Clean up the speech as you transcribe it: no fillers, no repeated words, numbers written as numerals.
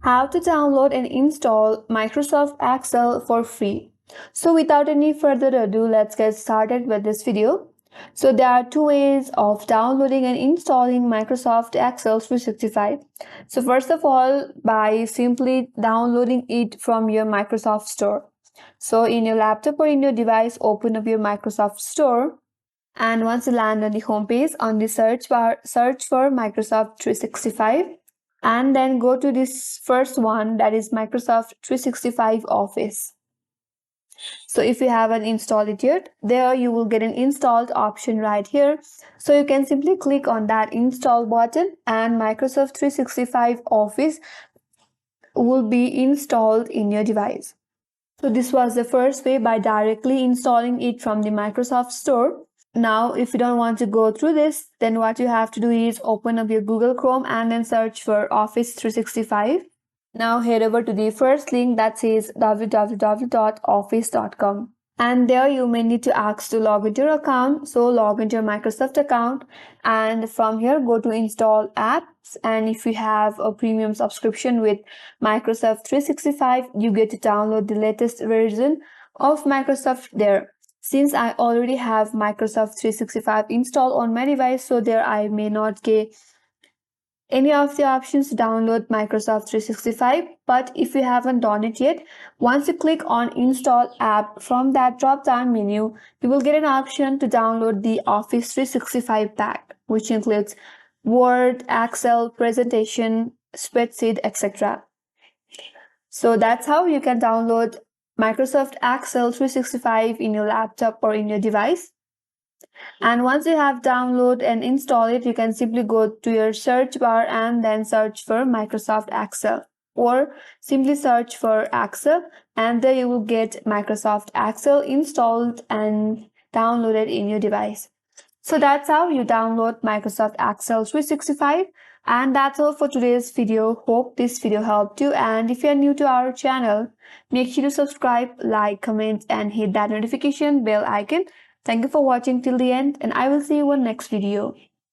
how to download and install Microsoft Excel for free. So without any further ado, let's get started with this video. So there are two ways of downloading and installing Microsoft Excel 365. So first of all, by simply downloading it from your Microsoft Store. So in your laptop or in your device, open up your Microsoft Store. And once you land on the home page, on the search bar, search for Microsoft 365 and then go to this first one, that is Microsoft 365 Office. So if you haven't installed it yet, there you will get an installed option right here. So you can simply click on that install button and Microsoft 365 Office will be installed in your device. So this was the first way, by directly installing it from the Microsoft Store. Now, if you don't want to go through this, then what you have to do is open up your Google Chrome and then search for Office 365. Now head over to the first link that says www.office.com. And there you may need to ask to log into your account. So log into your Microsoft account and from here go to install apps. And if you have a premium subscription with Microsoft 365, you get to download the latest version of Microsoft there. Since I already have Microsoft 365 installed on my device, so there I may not get any of the options to download Microsoft 365. But if you haven't done it yet, once you click on install app from that drop down menu, you will get an option to download the Office 365 pack, which includes Word, Excel, presentation, spreadsheet, etc. So that's how you can download Microsoft Excel 365 in your laptop or in your device. And once you have downloaded and installed it, you can simply go to your search bar and then search for Microsoft Excel, or simply search for Excel and there you will get Microsoft Excel installed and downloaded in your device. So that's how you download Microsoft Excel 365. And that's all for today's video. Hope this video helped you, and if you are new to our channel, make sure to subscribe, like, comment and hit that notification bell icon. Thank you for watching till the end, and I will see you in next video.